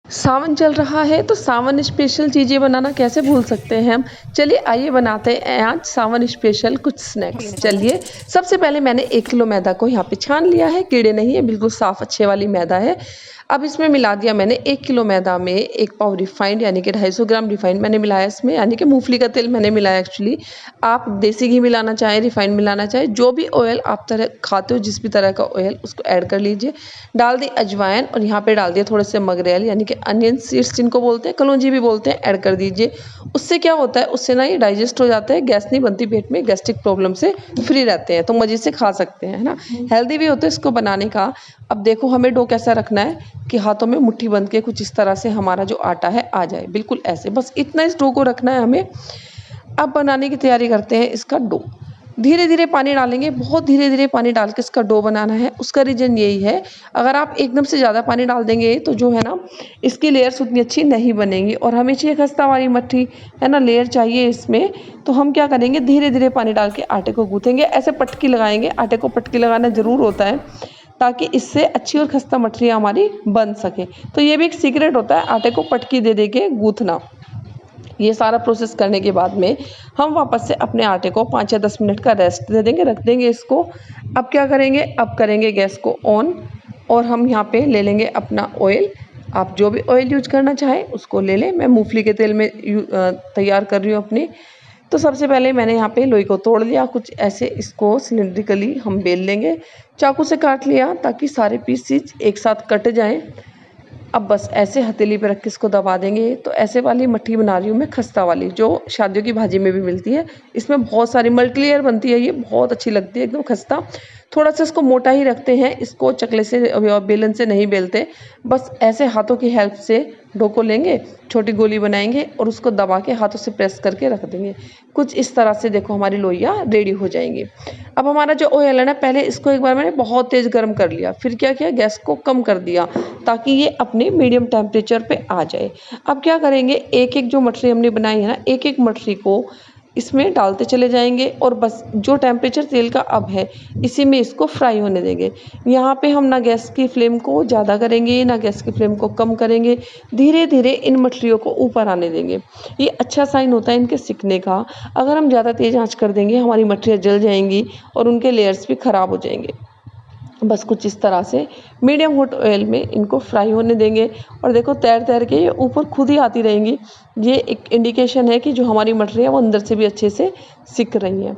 सावन चल रहा है तो सावन स्पेशल चीज़ें बनाना कैसे भूल सकते हैं हम। चलिए आइए बनाते हैं आज सावन स्पेशल कुछ स्नैक्स। चलिए सबसे पहले मैंने 1 किलो मैदा को यहाँ पे छान लिया है, कीड़े नहीं है, बिल्कुल साफ़ अच्छे वाली मैदा है। अब इसमें मिला दिया मैंने 1 किलो मैदा में 1 पाव रिफाइंड यानी कि 250 ग्राम रिफाइंड मैंने मिलाया इसमें, यानी कि मूंगफली का तेल मैंने मिलाया एक्चुअली। आप देसी घी मिलाना चाहें, रिफाइंड मिलाना चाहें, जो भी ऑयल आप तरह खाते हो, जिस भी तरह का ऑयल उसको ऐड कर लीजिए। डाल दी अजवाइन और यहाँ पे डाल दिया थोड़े से मगरेल यानी कि अनियन सीड्स जिनको बोलते हैं, कलौंजी भी बोलते हैं, ऐड कर दीजिए। उससे क्या होता है, उससे ना ये डाइजेस्ट हो जाता है, गैस नहीं बनती पेट में, गैस्ट्रिक प्रॉब्लम से फ्री रहते हैं, तो मज़े से खा सकते हैं, है ना। हेल्दी भी होता है इसको बनाने का। अब देखो हमें डो कैसा रखना है कि हाथों में मुट्ठी बंध के कुछ इस तरह से हमारा जो आटा है आ जाए, बिल्कुल ऐसे, बस इतना इस डो को रखना है हमें। अब बनाने की तैयारी करते हैं इसका डो। धीरे धीरे पानी डालेंगे, बहुत धीरे धीरे पानी डाल के इसका डो बनाना है। उसका रीज़न यही है, अगर आप एकदम से ज़्यादा पानी डाल देंगे तो जो है ना, इसकी लेयर्स उतनी अच्छी नहीं बनेंगी, और हमें चाहिए खस्ता वाली मट्ठी, है ना, लेयर चाहिए इसमें। तो हम क्या करेंगे, धीरे धीरे पानी डाल के आटे को गूँथेंगे, ऐसे पटकी लगाएंगे। आटे को पटकी लगाना ज़रूर होता है ताकि इससे अच्छी और खस्ता मठरियाँ हमारी बन सके। तो ये भी एक सीक्रेट होता है, आटे को पटकी दे दे के गूँथना। ये सारा प्रोसेस करने के बाद में हम वापस से अपने आटे को 5 या 10 मिनट का रेस्ट दे देंगे, रख देंगे इसको। अब क्या करेंगे, अब करेंगे गैस को ऑन, और हम यहाँ पे ले लेंगे अपना ऑयल। आप जो भी ऑयल यूज करना चाहें उसको ले लें। मैं मूंगफली के तेल में तैयार कर रही हूँ अपनी। तो सबसे पहले मैंने यहाँ पे लोई को तोड़ लिया, कुछ ऐसे इसको सिलिंड्रिकली हम बेल लेंगे। चाकू से काट लिया ताकि सारे पीसेज एक साथ कट जाएं। अब बस ऐसे हथेली पे रख के इसको दबा देंगे। तो ऐसे वाली मट्ठी बना रही हूँ मैं, खस्ता वाली, जो शादियों की भाजी में भी मिलती है। इसमें बहुत सारी मल्टी लेयर बनती है, ये बहुत अच्छी लगती है एकदम खस्ता। थोड़ा सा इसको मोटा ही रखते हैं, इसको चकले से या बेलन से नहीं बेलते, बस ऐसे हाथों की हेल्प से डो को लेंगे, छोटी गोली बनाएंगे और उसको दबा के हाथों से प्रेस करके रख देंगे। कुछ इस तरह से देखो हमारी लोइयाँ रेडी हो जाएंगी। अब हमारा जो ऑयल है ना, पहले इसको एक बार मैंने बहुत तेज़ गर्म कर लिया, फिर क्या किया, गैस को कम कर दिया ताकि ये अपने मीडियम टेम्परेचर पे आ जाए। अब क्या करेंगे, एक एक जो मठरी हमने बनाई है ना, एक एक मठरी को इसमें डालते चले जाएंगे, और बस जो टेम्परेचर तेल का अब है इसी में इसको फ्राई होने देंगे। यहाँ पे हम ना गैस की फ्लेम को ज़्यादा करेंगे ना गैस की फ्लेम को कम करेंगे, धीरे धीरे इन मठरियों को ऊपर आने देंगे। ये अच्छा साइन होता है इनके सिकने का। अगर हम ज़्यादा तेज़ आंच कर देंगे हमारी मठरियाँ जल जाएंगी और उनके लेयर्स भी ख़राब हो जाएंगे। बस कुछ इस तरह से मीडियम हॉट ऑयल में इनको फ्राई होने देंगे, और देखो तैर तैर के ये ऊपर खुद ही आती रहेंगी। ये एक इंडिकेशन है कि जो हमारी मटर है वो अंदर से भी अच्छे से सिक रही हैं।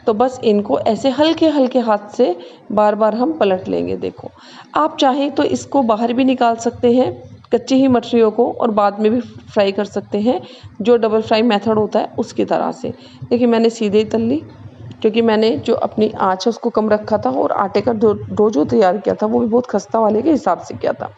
तो बस इनको ऐसे हल्के हल्के हाथ से बार बार हम पलट लेंगे। देखो आप चाहें तो इसको बाहर भी निकाल सकते हैं कच्ची ही मछलियों को, और बाद में भी फ्राई कर सकते हैं, जो डबल फ्राई मेथड होता है उसकी तरह से। देखिए मैंने सीधे ही तल ली, क्योंकि मैंने जो अपनी आँच है उसको कम रखा था, और आटे का डो जो तैयार किया था वो भी बहुत खस्ता वाले के हिसाब से किया था।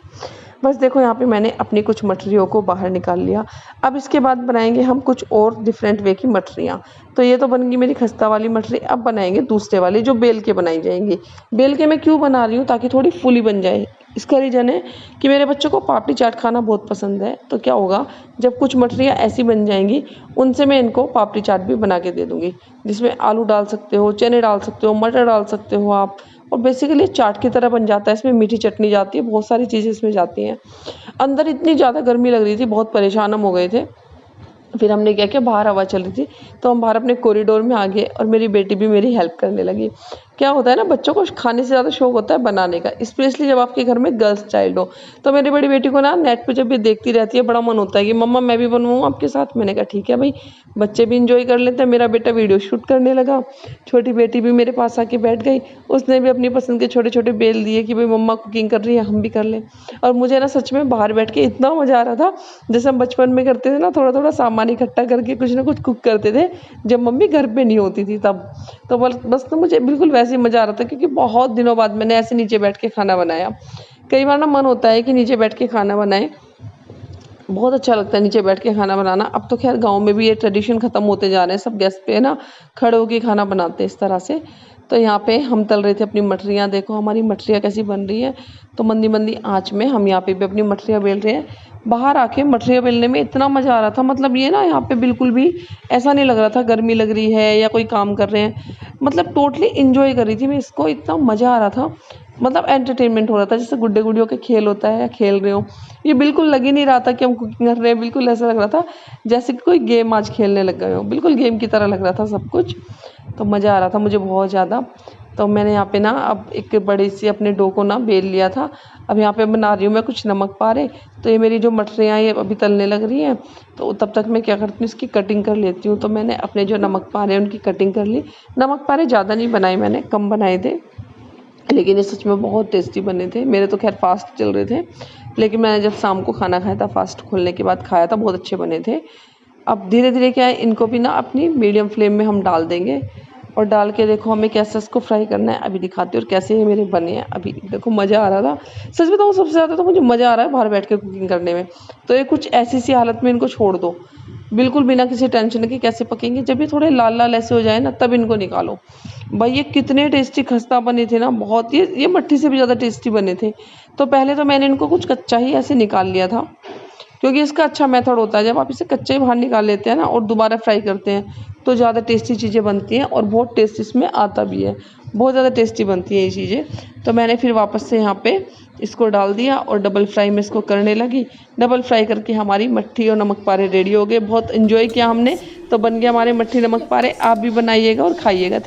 बस देखो यहाँ पे मैंने अपनी कुछ मठरियों को बाहर निकाल लिया। अब इसके बाद बनाएंगे हम कुछ और डिफरेंट वे की मठरियाँ। तो ये तो बन गई मेरी खस्ता वाली मठरी। अब बनाएंगे दूसरे वाली जो बेल के बनाई जाएंगी। बेल के मैं क्यों बना रही हूँ, ताकि थोड़ी फूली बन जाए। इसका रीज़न है कि मेरे बच्चों को पापड़ी चाट खाना बहुत पसंद है। तो क्या होगा, जब कुछ मठरियाँ ऐसी बन जाएंगी उनसे मैं इनको पापड़ी चाट भी बना के दे दूँगी, जिसमें आलू डाल सकते हो, चने डाल सकते हो, मटर डाल सकते हो आप, और बेसिकली चाट की तरह बन जाता है। इसमें मीठी चटनी जाती है, बहुत सारी चीज़ें इसमें जाती हैं। अंदर इतनी ज़्यादा गर्मी लग रही थी, बहुत परेशान हम हो गए थे। फिर हमने क्या किया, बाहर हवा चल रही थी तो हम बाहर अपने कॉरिडोर में आ गए, और मेरी बेटी भी मेरी हेल्प करने लगी। क्या होता है ना, बच्चों को खाने से ज़्यादा शौक होता है बनाने का, स्पेशली जब आपके घर में गर्ल्स चाइल्ड हो। तो मेरी बड़ी बेटी को ना नेट पे जब भी देखती रहती है बड़ा मन होता है कि मम्मा मैं भी बनवाऊँ आपके साथ। मैंने कहा ठीक है भाई, बच्चे भी इंजॉय कर लेते हैं। मेरा बेटा वीडियो शूट करने लगा, छोटी बेटी भी मेरे पास आके बैठ गई, उसने भी अपनी पसंद के छोटे छोटे बेल दिए कि भाई मम्मा कुकिंग कर रही है हम भी कर लें। और मुझे ना सच में बाहर बैठ के इतना मज़ा आ रहा था, जैसे हम बचपन में करते थे ना, थोड़ा थोड़ा सामान इकट्ठा करके कुछ ना कुछ कुक करते थे जब मम्मी घर पे नहीं होती थी तब। तो बस तो मुझे बिल्कुल वैसे ही मज़ा आ रहा था, क्योंकि बहुत दिनों बाद मैंने ऐसे नीचे बैठ के खाना बनाया। कई बार ना मन होता है कि नीचे बैठ के खाना बनाएं, बहुत अच्छा लगता है नीचे बैठ के खाना बनाना। अब तो खैर गाँव में भी ये ट्रेडिशन ख़त्म होते जा रहे हैं, सब गैस पे ना खड़े होके खाना बनाते हैं इस तरह से। तो यहाँ पे हम तल रहे थे अपनी मठरियाँ। देखो हमारी मठरियाँ कैसी बन रही है। तो मंदी मंदी आँच में हम यहाँ पे भी अपनी मठरियाँ बेल रहे हैं। बाहर आके मठरियाँ बेलने में इतना मज़ा आ रहा था, मतलब ये ना यहाँ पे बिल्कुल भी ऐसा नहीं लग रहा था गर्मी लग रही है या कोई काम कर रहे हैं, मतलब टोटली इंजॉय कर रही थी मैं इसको, इतना मज़ा आ रहा था। मतलब एंटरटेनमेंट हो रहा था, जैसे गुड्डे गुड़ियों के खेल होता है या खेल रहे हो। ये बिल्कुल लग ही नहीं रहा था कि हम कुकिंग कर रहे हैं, बिल्कुल ऐसा लग रहा था जैसे कि कोई गेम आज खेलने लग गए हो, बिल्कुल गेम की तरह लग रहा था सब कुछ। तो मज़ा आ रहा था मुझे बहुत ज़्यादा। तो मैंने यहाँ पे ना अब एक बड़ी सी अपने डो को ना बेल लिया था। अब यहाँ पे बना रही हूँ मैं कुछ नमक पारे। तो ये मेरी जो मटरियाँ ये अभी तलने लग रही हैं, तो तब तक मैं क्या करती हूँ, इसकी कटिंग कर लेती हूँ। तो मैंने अपने जो नमक पारे हैं उनकी कटिंग कर ली। नमक पारे ज़्यादा नहीं बनाए मैंने, कम बनाए थे, लेकिन ये सच में बहुत टेस्टी बने थे। मेरे तो खैर फास्ट चल रहे थे, लेकिन मैंने जब शाम को खाना खाया था, फास्ट खोलने के बाद खाया था, बहुत अच्छे बने थे। अब धीरे धीरे क्या है, इनको भी ना अपनी मीडियम फ्लेम में हम डाल देंगे, और डाल के देखो हमें कैसे इसको फ्राई करना है अभी दिखाती हूँ, और कैसे ये मेरे बने हैं अभी देखो। मज़ा आ रहा था, सच बताऊँ सबसे ज़्यादा तो मुझे मज़ा आ रहा है बाहर बैठ के कुकिंग करने में। तो ये कुछ ऐसी सी हालत में इनको छोड़ दो, बिल्कुल बिना किसी टेंशन के कैसे पकेंगे। जब ये थोड़े लाल लाल ऐसे हो जाए ना, तब इनको निकालो। भाई ये कितने टेस्टी खस्ता बने थे ना, बहुत, ये मट्ठी से भी ज़्यादा टेस्टी बने थे। तो पहले तो मैंने इनको कुछ कच्चा ही ऐसे निकाल लिया था, क्योंकि इसका अच्छा मेथड होता है, जब आप इसे कच्चे ही बाहर निकाल लेते हैं ना और दोबारा फ्राई करते हैं, तो ज़्यादा टेस्टी चीज़ें बनती हैं और बहुत टेस्ट इसमें आता भी है, बहुत ज़्यादा टेस्टी बनती हैं ये चीज़ें। तो मैंने फिर वापस से यहाँ पे इसको डाल दिया और डबल फ्राई में इसको करने लगी। डबल फ्राई करके हमारी मट्ठी और नमक पारे रेडी हो गए। बहुत इन्जॉय किया हमने, तो बन गया हमारे मट्ठी नमक पारे। आप भी बनाइएगा और खाइएगा।